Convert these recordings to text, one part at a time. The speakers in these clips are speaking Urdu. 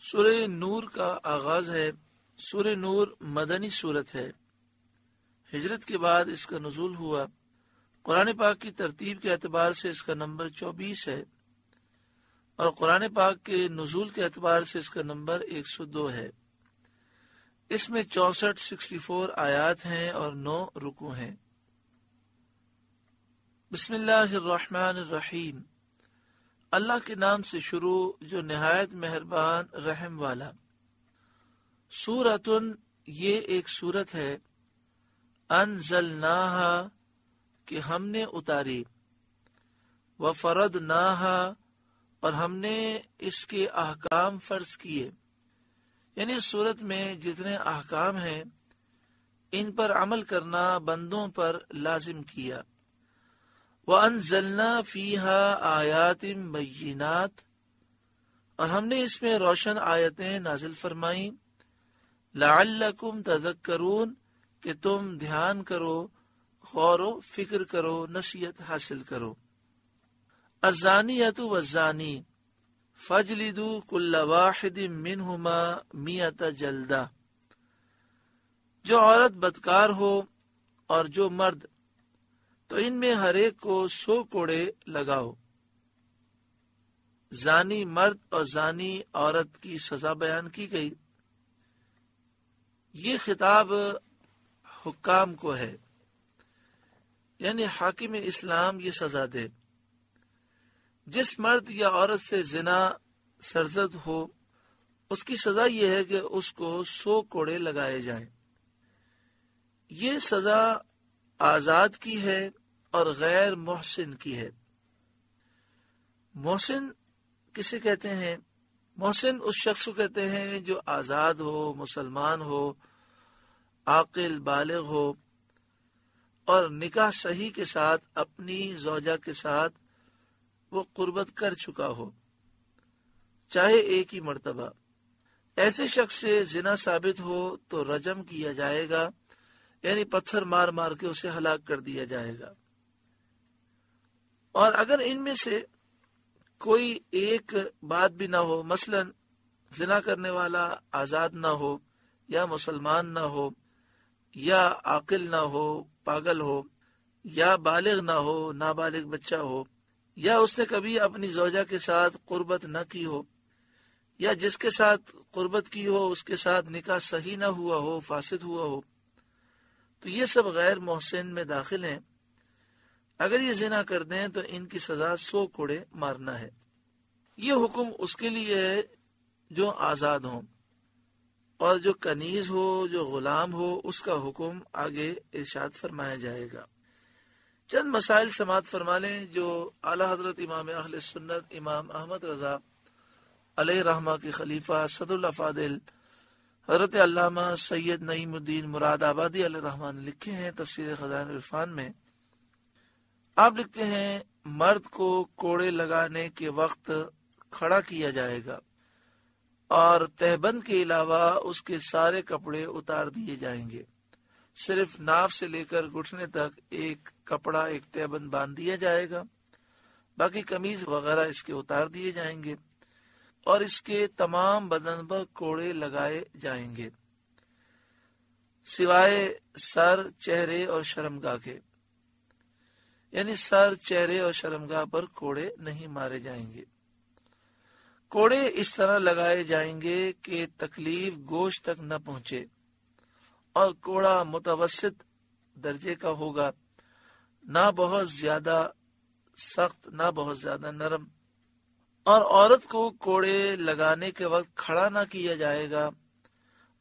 سورہ نور کا آغاز ہے۔ سورہ نور مدنی سورت ہے، ہجرت کے بعد اس کا نزول ہوا۔ قرآن پاک کی ترتیب کے اعتبار سے اس کا نمبر 24 ہے اور قرآن پاک کے نزول کے اعتبار سے اس کا نمبر 102 ہے۔ اس میں 64 آیات ہیں اور 9 رکوع ہیں۔ بسم اللہ الرحمن الرحیم، اللہ کے نام سے شروع جو نہایت مہربان رحم والا۔ سورۃ، یہ ایک سورت ہے، انزلناہا کہ ہم نے اتاری، وفرضناہا اور ہم نے اس کے احکام فرض کیے، یعنی اس سورت میں جتنے احکام ہیں ان پر عمل کرنا بندوں پر لازم کیا۔ وَأَنزَلْنَا فِيهَا آيَاتٍ بَيِّنَاتٍ اور ہم نے اس میں روشن آیتیں نازل فرمائیں، لَعَلَّكُمْ تَذَكَّرُونَ کہ تم دھیان کرو، غور و فکر کرو، نصیحت حاصل کرو۔ الزَّانِيَةُ وَالزَّانِي فَاجْلِدُوا كُلَّ وَاحِدٍ مِّنْهُمَا 100 جلدہ، جو عورت بدکار ہو اور جو مرد، تو ان میں ہر ایک کو 100 کوڑے لگاؤ۔ زانی مرد اور زانی عورت کی سزا بیان کی گئی۔ یہ خطاب حکام کو ہے، یعنی حاکم اسلام یہ سزا دے۔ جس مرد یا عورت سے زنا سرزد ہو اس کی سزا یہ ہے کہ اس کو 100 کوڑے لگائے جائیں۔ یہ سزا آزاد کی ہے اور غیر محسن کی ہے۔ محسن کسے کہتے ہیں؟ محسن اس شخص کو کہتے ہیں جو آزاد ہو، مسلمان ہو، عاقل بالغ ہو اور نکاح صحیح کے ساتھ اپنی زوجہ کے ساتھ وہ قربت کر چکا ہو، چاہے ایک ہی مرتبہ۔ ایسے شخص سے زنا ثابت ہو تو رجم کیا جائے گا، یعنی پتھر مار مار کے اسے ہلاک کر دیا جائے گا۔ اور اگر ان میں سے کوئی ایک بات بھی نہ ہو، مثلا زنا کرنے والا آزاد نہ ہو، یا مسلمان نہ ہو، یا عاقل نہ ہو، پاگل ہو، یا بالغ نہ ہو، نابالغ بچہ ہو، یا اس نے کبھی اپنی زوجہ کے ساتھ قربت نہ کی ہو، یا جس کے ساتھ قربت کی ہو اس کے ساتھ نکاح صحیح نہ ہوا ہو، فاسد ہوا ہو، تو یہ سب غیر محسن میں داخل ہیں۔ اگر یہ زنا کر دیں تو ان کی سزا 100 کوڑے مارنا ہے۔ یہ حکم اس کے لیے ہے جو آزاد ہوں، اور جو کنیز ہو، جو غلام ہو، اس کا حکم آگے ارشاد فرمایا جائے گا۔ چند مسائل سماعت فرما لیں جو اعلیٰ حضرت امام اہل سنت امام احمد رضا علیہ رحمہ کے خلیفہ صدر الافاضل حضرت علامہ سید نعیم الدین مراد آبادی علیہ رحمہ نے لکھے ہیں تفسیر خزائن عرفان میں۔ آپ لکھتے ہیں، مرد کو کوڑے لگانے کے وقت کھڑا کیا جائے گا اور تہبند کے علاوہ اس کے سارے کپڑے اتار دیے جائیں گے۔ صرف ناف سے لے کر گھٹنے تک ایک کپڑا، ایک تہبند باندھ دیا جائے گا، باقی قمیض وغیرہ اس کے اتار دیے جائیں گے، اور اس کے تمام بدن پر کوڑے لگائے جائیں گے سوائے سر، چہرے اور شرمگاہ کے، یعنی سر، چہرے اور شرمگاہ پر کوڑے نہیں مارے جائیں گے۔ کوڑے اس طرح لگائے جائیں گے کہ تکلیف گوشت تک نہ پہنچے، اور کوڑا متوسط درجے کا ہوگا، نہ بہت زیادہ سخت نہ بہت زیادہ نرم۔ اور عورت کو کوڑے لگانے کے وقت کھڑا نہ کیا جائے گا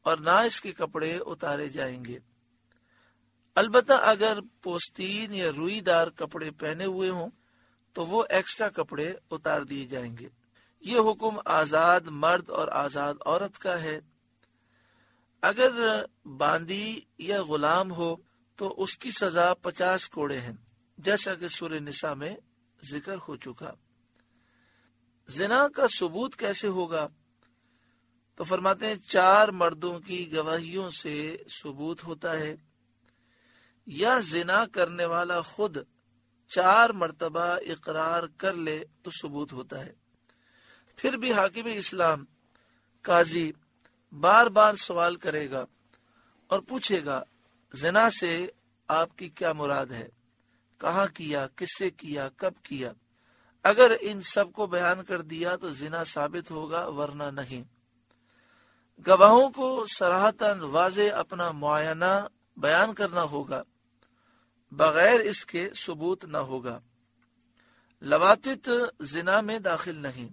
اور نہ اس کے کپڑے اتارے جائیں گے، البتہ اگر پوستین یا روئی دار کپڑے پہنے ہوئے ہوں تو وہ ایکسٹرا کپڑے اتار دیے جائیں گے۔ یہ حکم آزاد مرد اور آزاد عورت کا ہے۔ اگر باندی یا غلام ہو تو اس کی سزا 50 کوڑے ہیں، جیسا کہ سورہ نساء میں ذکر ہو چکا۔ زنا کا ثبوت کیسے ہوگا؟ تو فرماتے ہیں 4 مردوں کی گواہیوں سے ثبوت ہوتا ہے، یا زنا کرنے والا خود 4 مرتبہ اقرار کر لے تو ثبوت ہوتا ہے۔ پھر بھی حاکم اسلام قاضی بار بار سوال کرے گا اور پوچھے گا زنا سے آپ کی کیا مراد ہے، کہاں کیا، کس سے کیا، کب کیا۔ اگر ان سب کو بیان کر دیا تو زنا ثابت ہوگا، ورنہ نہیں۔ گواہوں کو صراحتاً واضح اپنا معائنہ بیان کرنا ہوگا، بغیر اس کے ثبوت نہ ہوگا۔ لواطت زنا میں داخل نہیں۔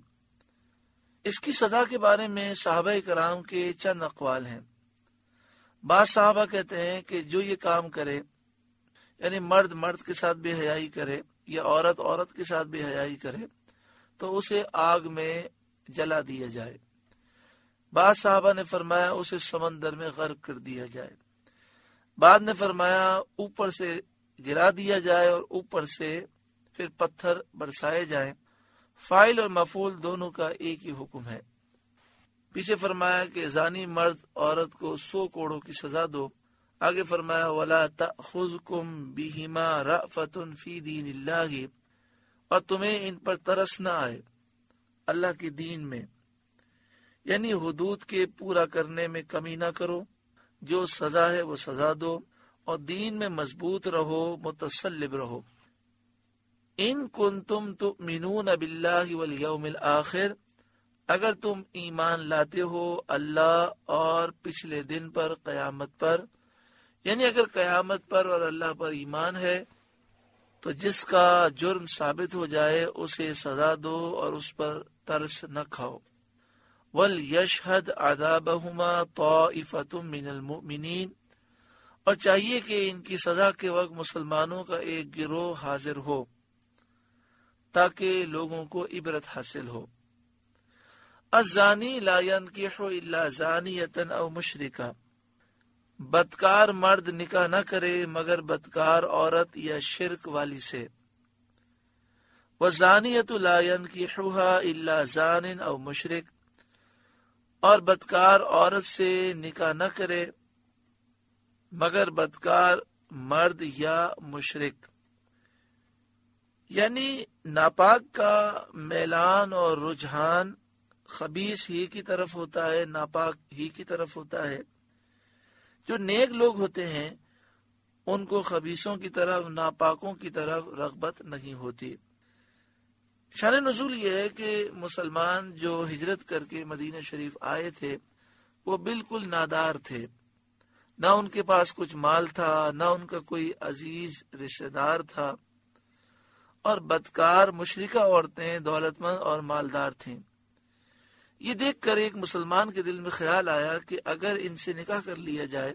اس کی سزا کے بارے میں صحابہ کرام کے چند اقوال ہیں۔ بعض صحابہ کہتے ہیں کہ جو یہ کام کرے، یعنی مرد مرد کے ساتھ بے حیائی کرے یا عورت عورت کے ساتھ بے حیائی کرے، تو اسے آگ میں جلا دیا جائے۔ بعض صحابہ نے فرمایا اسے سمندر میں غرق کر دیا جائے۔ بعد نے فرمایا اوپر سے گرا دیا جائے اور اوپر سے پھر پتھر برسائے جائیں۔ فاعل اور مفعول دونوں کا ایک ہی حکم ہے۔ پیچھے فرمایا کہ زانی مرد عورت کو 100 کوڑوں کی سزا دو۔ آگے فرمایا وَلَا تَأْخُذْكُمْ بِهِمَا رَأْفَةٌ فِي دِينِ اللَّهِ، اور تمہیں ان پر ترس نہ آئے اللہ کے دین میں، یعنی حدود کے پورا کرنے میں کمی نہ کرو، جو سزا ہے وہ سزا دو، اور دین میں مضبوط رہو، متصلب رہو۔ ان کنتم تؤمنون باللہ والیوم الآخر، اگر تم ایمان لاتے ہو اللہ اور پچھلے دن پر، قیامت پر، یعنی اگر قیامت پر اور اللہ پر ایمان ہے تو جس کا جرم ثابت ہو جائے اسے سزا دو اور اس پر ترس نہ کھاؤ۔ وَلْيَشْهَدْ عَذَابَهُمَا طَائِفَةٌ مِّنَ الْمُؤْمِنِينَ، اور چاہیے کہ ان کی سزا کے وقت مسلمانوں کا ایک گروہ حاضر ہو تاکہ لوگوں کو عبرت حاصل ہو۔ الزانی لا ينکح الا زانیۃ او مشرکہ، بدکار مرد نکاح نہ کرے مگر بدکار عورت یا شرک والی سے۔ والزانیۃ لا ينکحها الا زان او مشرک، اور بدکار عورت سے نکاح نہ کرے مگر بدکار مرد یا مشرک، یعنی ناپاک کا میلان اور رجحان خبیث ہی کی طرف ہوتا ہے، ناپاک ہی کی طرف ہوتا ہے۔ جو نیک لوگ ہوتے ہیں ان کو خبیثوں کی طرف، ناپاکوں کی طرف رغبت نہیں ہوتی۔ شان نزول یہ ہے کہ مسلمان جو ہجرت کر کے مدینہ شریف آئے تھے وہ بالکل نادار تھے، نہ ان کے پاس کچھ مال تھا، نہ ان کا کوئی عزیز رشتہ دار تھا، اور بدکار مشرکہ عورتیں دولت مند اور مالدار تھیں۔ یہ دیکھ کر ایک مسلمان کے دل میں خیال آیا کہ اگر ان سے نکاح کر لیا جائے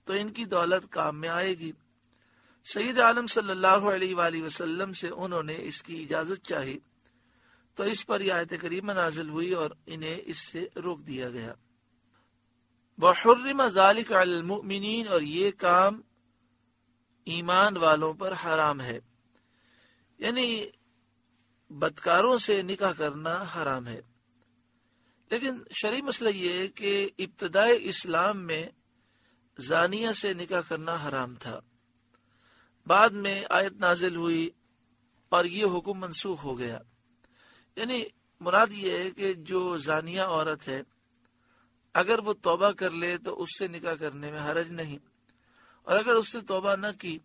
تو ان کی دولت کام میں آئے گی۔ سید عالم صلی اللہ علیہ وآلہ وسلم سے انہوں نے اس کی اجازت چاہی تو اس پر یہ آیت کریمہ نازل ہوئی اور انہیں اس سے روک دیا گیا۔ وَحُرِّمَ ذَلِكَ عَلَى الْمُؤْمِنِينَ، اور یہ کام ایمان والوں پر حرام ہے، یعنی بدکاروں سے نکاح کرنا حرام ہے۔ لیکن شرعی مسئلہ یہ ہے کہ ابتدائے اسلام میں زانیہ سے نکاح کرنا حرام تھا، بعد میں آیت نازل ہوئی اور یہ حکم منسوخ ہو گیا۔ یعنی مراد یہ ہے کہ جو زانیہ عورت ہے اگر وہ توبہ کر لے تو اس سے نکاح کرنے میں حرج نہیں، اور اگر اس نے توبہ نہ کی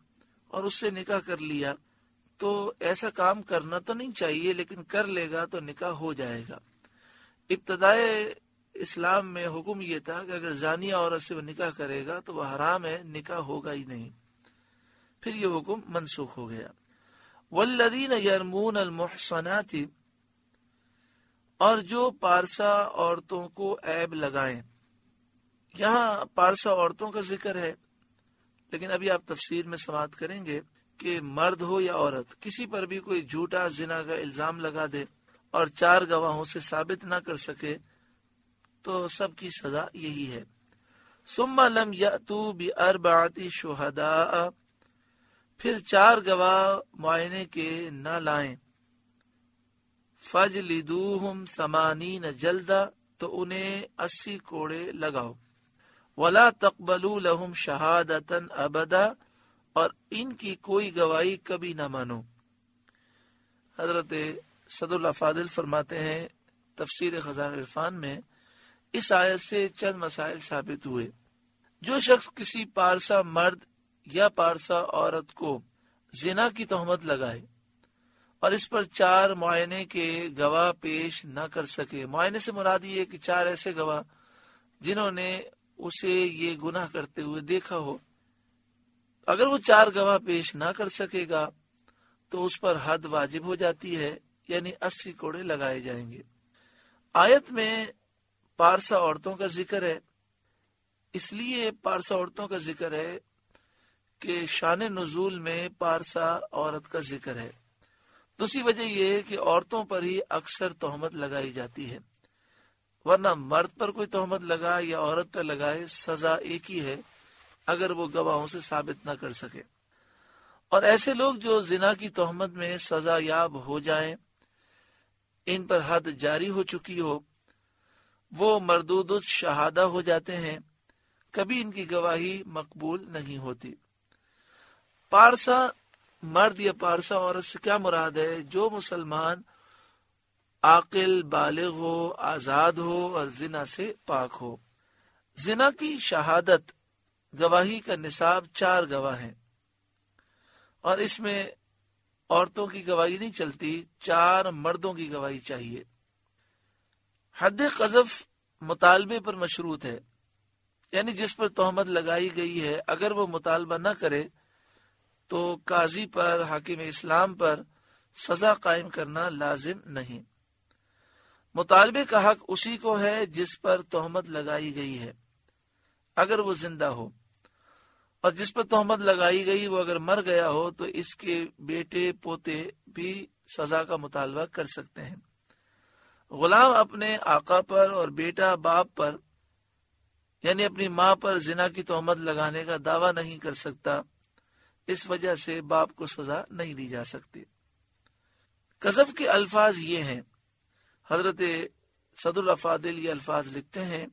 اور اس سے نکاح کر لیا تو ایسا کام کرنا تو نہیں چاہیے، لیکن کر لے گا تو نکاح ہو جائے گا۔ ابتدائے اسلام میں حکم یہ تھا کہ اگر زانیہ عورت سے وہ نکاح کرے گا تو وہ حرام ہے، نکاح ہوگا ہی نہیں۔ پھر یہ حکم منسوخ ہو گیا۔ والذین یرمون المحصنات، اور جو پارسا عورتوں کو عیب لگائیں۔ یہاں پارسا عورتوں کا ذکر ہے، لیکن ابھی آپ تفسیر میں سماعت کریں گے کہ مرد ہو یا عورت کسی پر بھی کوئی جھوٹا زنا کا الزام لگا دے اور 4 گواہوں سے ثابت نہ کر سکے تو سب کی سزا یہی ہے۔ ثم لم یأتوا بأربعۃ شہداء، پھر 4 گواہ معائنے کے نہ لائیں۔ فجلدوہم 80 جلدہ، تو انہیں 80 کوڑے لگاؤ۔ ولا تقبلوا لهم شہادۃ ابدا، اور ان کی کوئی گواہی کبھی نہ مانو۔ حضرت صدر الافاضل فرماتے ہیں تفسیر خزانہ عرفان میں اس آیت سے چند مسائل ثابت ہوئے۔ جو شخص کسی پارسا مرد یا پارسا عورت کو زنا کی تہمت لگائے اور اس پر 4 معائنے کے گواہ پیش نہ کر سکے، معائنے سے مراد یہ کہ 4 ایسے گواہ جنہوں نے اسے یہ گناہ کرتے ہوئے دیکھا ہو، اگر وہ 4 گواہ پیش نہ کر سکے گا تو اس پر حد واجب ہو جاتی ہے، یعنی 80 کوڑے لگائے جائیں گے۔ آیت میں پارسا عورتوں کا ذکر ہے، اس لیے پارسا عورتوں کا ذکر ہے کہ شان نزول میں پارسا عورت کا ذکر ہے۔ دوسری وجہ یہ ہے کہ عورتوں پر ہی اکثر تہمت لگائی جاتی ہے، ورنہ مرد پر کوئی تہمت لگائے یا عورت پر لگائے سزا ایک ہی ہے اگر وہ گواہوں سے ثابت نہ کر سکے۔ اور ایسے لوگ جو زنا کی تہمت میں سزا یاب ہو جائیں، ان پر حد جاری ہو چکی ہو، وہ مردود الشہادہ ہو جاتے ہیں، کبھی ان کی گواہی مقبول نہیں ہوتی۔ پارسا مرد یا پارسا عورت سے کیا مراد ہے؟ جو مسلمان عاقل، بالغ ہو، آزاد ہو اور زنا سے پاک ہو۔ زنا کی شہادت گواہی کا نصاب 4 گواہ ہیں، اور اس میں عورتوں کی گواہی نہیں چلتی، 4 مردوں کی گواہی چاہیے۔ حد قذف مطالبے پر مشروط ہے، یعنی جس پر تہمت لگائی گئی ہے اگر وہ مطالبہ نہ کرے تو قاضی پر، حاکم اسلام پر سزا قائم کرنا لازم نہیں۔ مطالبے کا حق اسی کو ہے جس پر تہمت لگائی گئی ہے اگر وہ زندہ ہو، اور جس پر تہمت لگائی گئی وہ اگر مر گیا ہو تو اس کے بیٹے پوتے بھی سزا کا مطالبہ کر سکتے ہیں۔ غلام اپنے آقا پر اور بیٹا باپ پر، یعنی اپنی ماں پر زنا کی تہمت لگانے کا دعویٰ نہیں کر سکتا، اس وجہ سے باپ کو سزا نہیں دی جا سکتی۔ قذف کے الفاظ یہ ہیں، حضرت صدر الافاضل یہ الفاظ لکھتے ہیں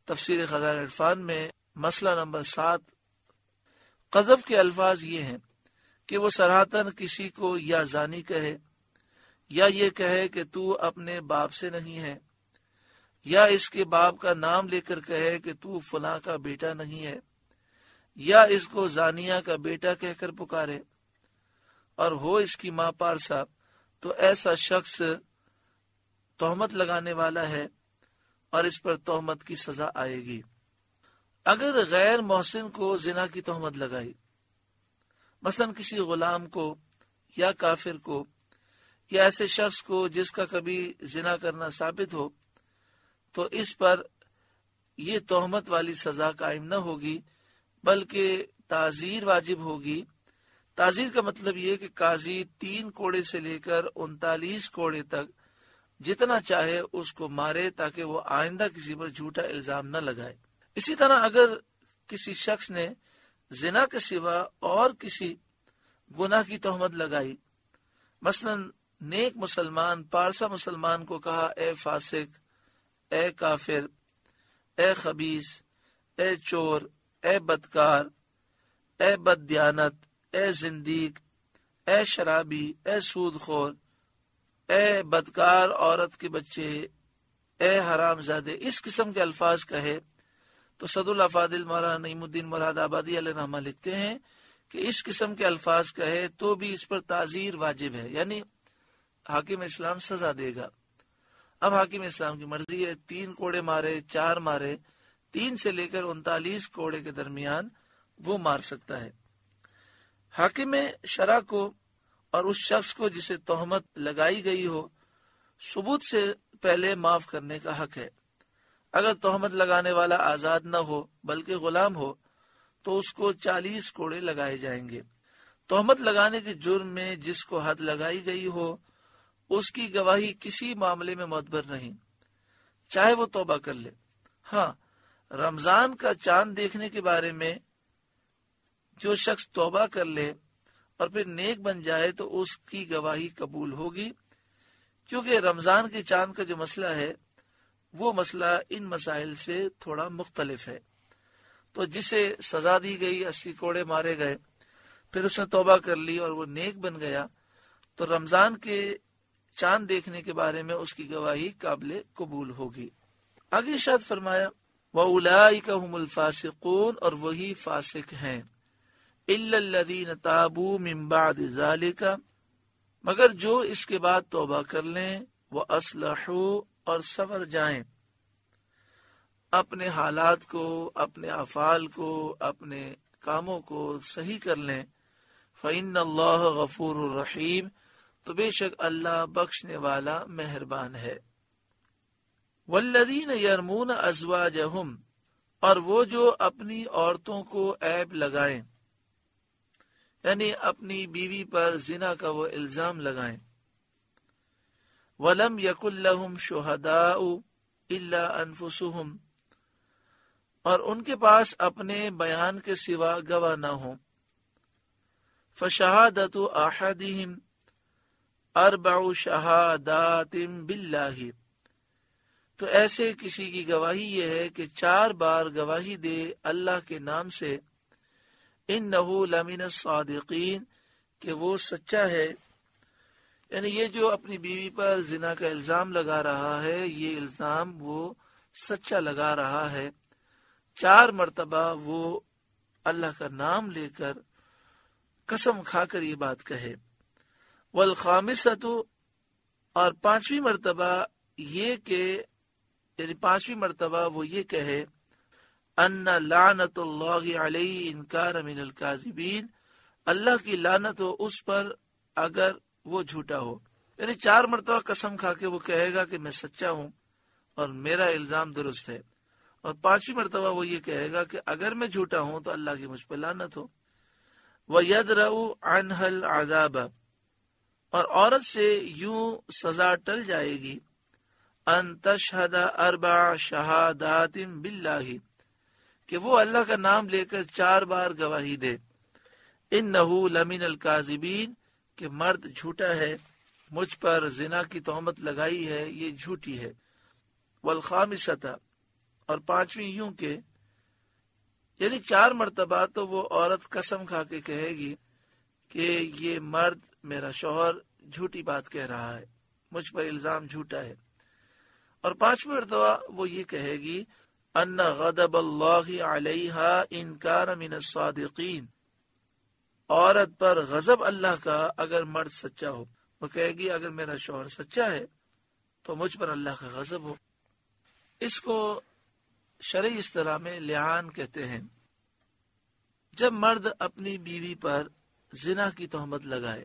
تفسیر خزائن عرفان میں، مسئلہ نمبر 7۔ قذف کے الفاظ یہ ہیں کہ وہ صراحتاً کسی کو یا زانی کہے، یا یہ کہے کہ تو اپنے باپ سے نہیں ہے، یا اس کے باپ کا نام لے کر کہے کہ تو فلاں کا بیٹا نہیں ہے، یا اس کو زانیہ کا بیٹا کہہ کر پکارے، اور ہو اس کی ماں پارسا، تو ایسا شخص تہمت لگانے والا ہے اور اس پر تہمت کی سزا آئے گی۔ اگر غیر محسن کو زنا کی تہمت لگائی، مثلا کسی غلام کو یا کافر کو یا ایسے شخص کو جس کا کبھی زنا کرنا ثابت ہو، تو اس پر یہ تہمت والی سزا قائم نہ ہوگی بلکہ تعزیر واجب ہوگی۔ تعزیر کا مطلب یہ کہ قاضی 3 کوڑے سے لے کر 39 کوڑے تک جتنا چاہے اس کو مارے تاکہ وہ آئندہ کسی پر جھوٹا الزام نہ لگائے۔ اسی طرح اگر کسی شخص نے زنا کے سوا اور کسی گناہ کی تہمت لگائی، مثلا نیک مسلمان پارسا مسلمان کو کہا اے فاسق، اے کافر، اے خبیث، اے چور، اے بدکار، اے بد دیانت، اے زندیق، اے شرابی، اے سود خور، اے بدکار عورت کے بچے، اے حرام زادے، اس قسم کے الفاظ کہے تو صدر الافاضل مولانا نعیم الدین مراد آبادی علیہ رحمہ لکھتے ہیں کہ اس قسم کے الفاظ کہے تو بھی اس پر تعزیر واجب ہے، یعنی حاکم اسلام سزا دے گا۔ اب حاکم اسلام کی مرضی ہے، 3 کوڑے مارے، 4 مارے، 3 سے لے کر 39 کوڑے کے درمیان وہ مار سکتا ہے۔ حاکم شرع کو اور اس شخص کو جسے تہمت لگائی گئی ہو ثبوت سے پہلے معاف کرنے کا حق ہے۔ اگر تہمت لگانے والا آزاد نہ ہو بلکہ غلام ہو تو اس کو 40 کوڑے لگائے جائیں گے۔ تہمت لگانے کے جرم میں جس کو حد لگائی گئی ہو اس کی گواہی کسی معاملے میں معتبر نہیں، چاہے وہ توبہ کر لے۔ ہاں، رمضان کا چاند دیکھنے کے بارے میں جو شخص توبہ کر لے اور پھر نیک بن جائے تو اس کی گواہی قبول ہوگی، کیونکہ رمضان کے چاند کا جو مسئلہ ہے وہ مسئلہ ان مسائل سے تھوڑا مختلف ہے۔ تو جسے سزا دی گئی، 80 کوڑے مارے گئے، پھر اس نے توبہ کر لی اور وہ نیک بن گیا، تو رمضان کے چاند دیکھنے کے بارے میں اس کی گواہی قابل قبول ہوگی۔ آگے ارشاد فرمایا وَأُولَئِكَ هُمُ الْفَاسِقُونَ، اور وہی فاسق ہیں، إِلَّا الَّذِينَ تَابُوا مِن بَعْدِ ذَلِكَ، مگر جو اس کے بعد توبہ کر لیں، وَأَصْلَحُوا، اور سنور جائیں، اپنے حالات کو، اپنے افعال کو، اپنے کاموں کو صحیح کر لیں، فَإِنَّ اللَّهَ غَفُورٌ رَحِيمٌ، تو بے شک اللہ بخشنے والا مہربان ہے۔ وَالَّذِينَ يَرْمُونَ أَزْوَاجَهُمْ، اور وہ جو اپنی عورتوں کو عیب لگائیں، یعنی اپنی بیوی پر زنا کا وہ الزام لگائیں، وَلَمْ يَكُنْ لَهُمْ شُهَدَاءُ إِلَّا أَنفُسُهُمْ، اور ان کے پاس اپنے بیان کے سوا گواہ نہ ہوں، فَشَهَادَةُ أَحَدِهِمْ أَرْبَعُ شَهَادَاتٍ بِاللَّهِ، تو ایسے کسی کی گواہی یہ ہے کہ 4 بار گواہی دے اللہ کے نام سے، اِنَّهُ لَمِنَ الصَّادِقِينَ، کہ وہ سچا ہے، یعنی یہ جو اپنی بیوی پر زنا کا الزام لگا رہا ہے، یہ الزام وہ سچا لگا رہا ہے، 4 مرتبہ وہ اللہ کا نام لے کر قسم کھا کر یہ بات کہے۔ والخامسۃ، اور 5ویں مرتبہ یہ کہ، یعنی 5ویں مرتبہ وہ یہ کہے، ان لعنت اللہ علیہ ان کان من الکاذبین، اللہ کی لعنت ہو اس پر اگر وہ جھوٹا ہو، یعنی 4 مرتبہ قسم کھا کے وہ کہے گا کہ میں سچا ہوں اور میرا الزام درست ہے، اور 5ویں مرتبہ وہ یہ کہے گا کہ اگر میں جھوٹا ہوں تو اللہ کی مجھ پہ لعنت ہو۔ وَيَدْرَأُ عَنْهَا الْعَذَابَ، اور عورت سے یوں سزا ٹل جائے گی، ان تشہد 4 شہادات باللہ، کہ وہ اللہ کا نام لے کر 4 بار گواہی دے، انہ لمن الکاذبین، کہ مرد جھوٹا ہے، مجھ پر زنا کی تہمت لگائی ہے، یہ جھوٹی ہے۔ والخامسۃ، اور 5ویں یوں کہ، یعنی 4 مرتبہ تو وہ عورت قسم کھا کے کہے گی کہ یہ مرد میرا شوہر جھوٹی بات کہہ رہا ہے، مجھ پر الزام جھوٹا ہے، اور 5ویں مرتبہ وہ یہ کہے گی ان غضب اللہ علیہا ان کان من الصادقین، عورت پر غضب اللہ کا اگر مرد سچا ہو، وہ کہے گی اگر میرا شوہر سچا ہے تو مجھ پر اللہ کا غضب ہو۔ اس کو شرعی اصطلاح میں لعان کہتے ہیں، جب مرد اپنی بیوی پر زنا کی تہمت لگائے،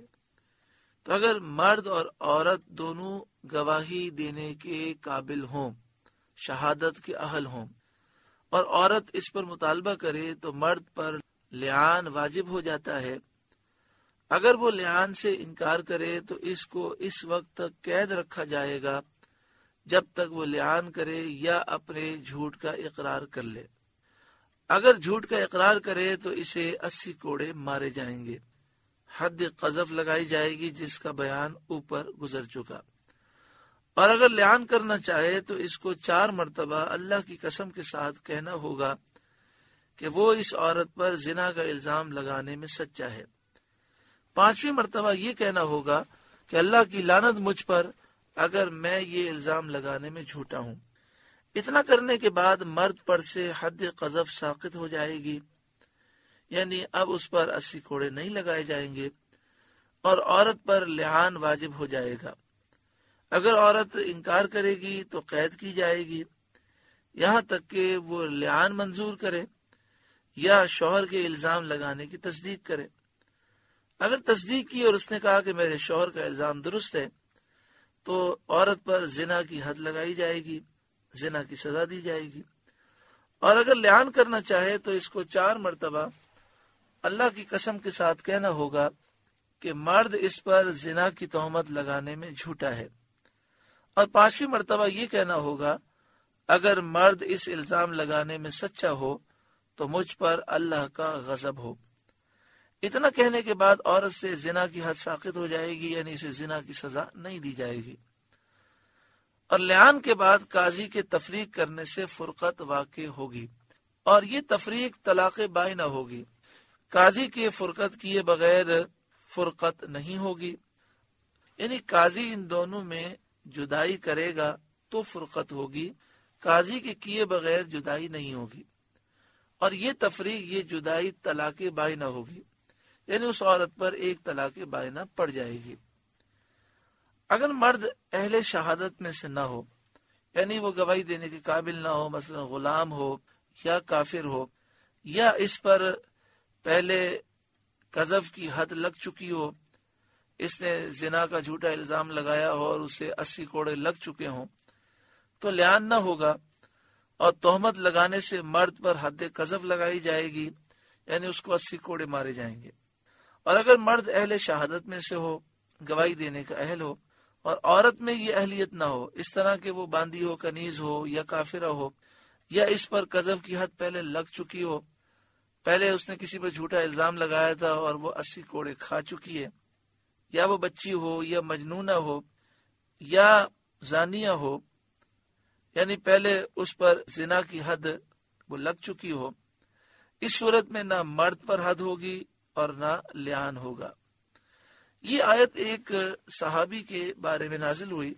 تو اگر مرد اور عورت دونوں گواہی دینے کے قابل ہوں، شہادت کے اہل ہوں، اور عورت اس پر مطالبہ کرے تو مرد پر لعان واجب ہو جاتا ہے۔ اگر وہ لعان سے انکار کرے تو اس کو اس وقت تک قید رکھا جائے گا جب تک وہ لعان کرے یا اپنے جھوٹ کا اقرار کر لے۔ اگر جھوٹ کا اقرار کرے تو اسے 80 کوڑے مارے جائیں گے، حد قذف لگائی جائے گی جس کا بیان اوپر گزر چکا، اور اگر لعان کرنا چاہے تو اس کو 4 مرتبہ اللہ کی قسم کے ساتھ کہنا ہوگا کہ وہ اس عورت پر زنا کا الزام لگانے میں سچا ہے۔ 5ویں مرتبہ یہ کہنا ہوگا کہ اللہ کی لعنت مجھ پر اگر میں یہ الزام لگانے میں جھوٹا ہوں۔ اتنا کرنے کے بعد مرد پر سے حد قذف ساقط ہو جائے گی، یعنی اب اس پر 80 کوڑے نہیں لگائے جائیں گے، اور عورت پر لعان واجب ہو جائے گا۔ اگر عورت انکار کرے گی تو قید کی جائے گی یہاں تک کہ وہ لعان منظور کرے یا شوہر کے الزام لگانے کی تصدیق کرے۔ اگر تصدیق کی اور اس نے کہا کہ میرے شوہر کا الزام درست ہے تو عورت پر زنا کی حد لگائی جائے گی، زنا کی سزا دی جائے گی، اور اگر لعان کرنا چاہے تو اس کو 4 مرتبہ اللہ کی قسم کے ساتھ کہنا ہوگا کہ مرد اس پر زنا کی تہمت لگانے میں جھوٹا ہے، اور 5ویں مرتبہ یہ کہنا ہوگا اگر مرد اس الزام لگانے میں سچا ہو تو مجھ پر اللہ کا غضب ہو۔ اتنا کہنے کے بعد عورت سے زنا کی حد ساقط ہو جائے گی، یعنی اسے زنا کی سزا نہیں دی جائے گی، اور لعان کے بعد قاضی کے تفریق کرنے سے فرقت واقع ہوگی، اور یہ تفریق طلاق بائنہ ہوگی۔ قاضی کے فرقت کیے بغیر فرقت نہیں ہوگی، یعنی قاضی ان دونوں میں جدائی کرے گا تو فرقت ہوگی، قاضی کے کیے بغیر جدائی نہیں ہوگی، اور یہ تفریق، یہ جدائی طلاق بائنہ ہوگی، یعنی اس عورت پر ایک طلاق بائنہ پڑ جائے گی۔ اگر مرد اہل شہادت میں سے نہ ہو، یعنی وہ گواہی دینے کے قابل نہ ہو، مثلا غلام ہو یا کافر ہو، یا اس پر پہلے قذف کی حد لگ چکی ہو، اس نے زنا کا جھوٹا الزام لگایا ہو اور اسے 80 کوڑے لگ چکے ہوں، تو لعان نہ ہوگا، اور تہمت لگانے سے مرد پر حد قذف لگائی جائے گی، یعنی اس کو 80 کوڑے مارے جائیں گے۔ اور اگر مرد اہل شہادت میں سے ہو، گواہی دینے کا اہل ہو، اور عورت میں یہ اہلیت نہ ہو، اس طرح کہ وہ باندی ہو، کنیز ہو یا کافرہ ہو، یا اس پر قذف کی حد پہلے لگ چکی ہو، پہلے اس نے کسی پر جھوٹا الزام لگایا تھا اور وہ 80 کوڑے کھا چکی ہے، یا وہ بچی ہو یا مجنونہ ہو یا زانیہ ہو، یعنی پہلے اس پر زنا کی حد وہ لگ چکی ہو، اس صورت میں نہ مرد پر حد ہوگی اور نہ لعان ہوگا۔ یہ آیت ایک صحابی کے بارے میں نازل ہوئی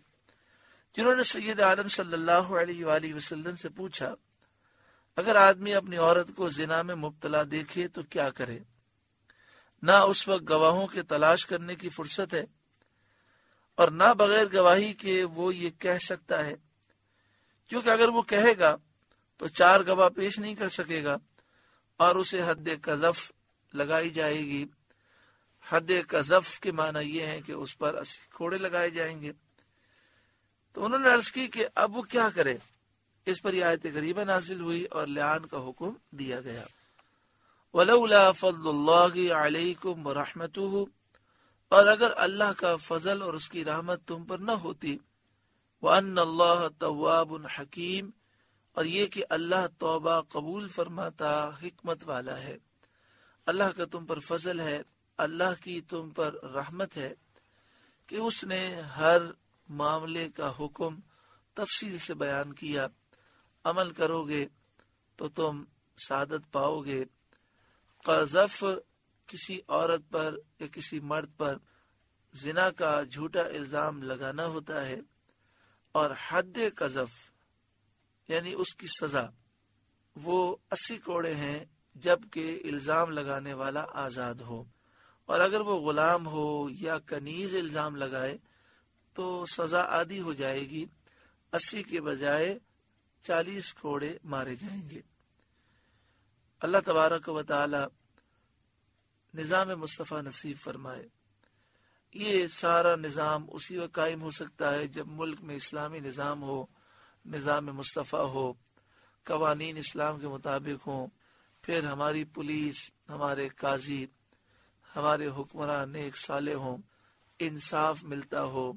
جنہوں نے سید عالم صلی اللہ علیہ وآلہ وسلم سے پوچھا، اگر آدمی اپنی عورت کو زنا میں مبتلا دیکھے تو کیا کرے؟ نہ اس وقت گواہوں کے تلاش کرنے کی فرصت ہے، اور نہ بغیر گواہی کے وہ یہ کہہ سکتا ہے، کیونکہ اگر وہ کہے گا تو 4 گواہ پیش نہیں کر سکے گا اور اسے حد قذف لگائی جائے گی۔ حد قذف کے معنی یہ ہے کہ اس پر 80 کوڑے لگائے جائیں گے۔ تو انہوں نے عرض کی کہ اب وہ کیا کرے؟ اس پر یہ آیت کریمہ نازل ہوئی اور لعان کا حکم دیا گیا۔ وَلَوْلَا فَضْلُ اللَّهِ عَلَيْكُمْ وَرَحْمَتُهُ، اور اگر اللہ کا فضل اور اس کی رحمت تم پر نہ ہوتی، وَأَنَّ اللَّهَ تَوَّابٌ حَكِيمٌ، اور یہ کہ اللہ توبہ قبول فرماتا، حکمت والا ہے۔ اللہ کا تم پر فضل ہے، اللہ کی تم پر رحمت ہے کہ اس نے ہر معاملے کا حکم تفصیل سے بیان کیا، عمل کرو گے تو تم سعادت پاؤ گے۔ قذف کسی عورت پر یا کسی مرد پر زنا کا جھوٹا الزام لگانا ہوتا ہے، اور حد قذف یعنی اس کی سزا وہ 80 کوڑے ہیں جبکہ الزام لگانے والا آزاد ہو، اور اگر وہ غلام ہو یا کنیز الزام لگائے تو سزا آدھی ہو جائے گی، 80 کے بجائے 40 کوڑے مارے جائیں گے۔ اللہ تبارک و تعالی نظام مصطفیٰ نصیب فرمائے۔ یہ سارا نظام اسی وقت قائم ہو سکتا ہے جب ملک میں اسلامی نظام ہو، نظام مصطفیٰ ہو، قوانین اسلام کے مطابق ہوں، پھر ہماری پولیس، ہمارے قاضی، ہمارے حکمراں نیک صالح ہوں، انصاف ملتا ہو،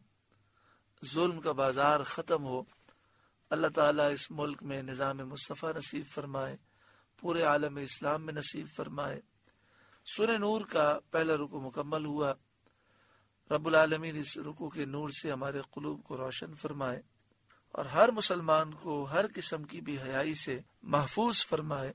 ظلم کا بازار ختم ہو۔ اللہ تعالیٰ اس ملک میں نظام مصطفیٰ نصیب فرمائے، پورے عالم اسلام میں نصیب فرمائے۔ سورہ نور کا پہلا رکوع مکمل ہوا۔ رب العالمین اس رکوع کے نور سے ہمارے قلوب کو روشن فرمائے اور ہر مسلمان کو ہر قسم کی بے حیائی سے محفوظ فرمائے۔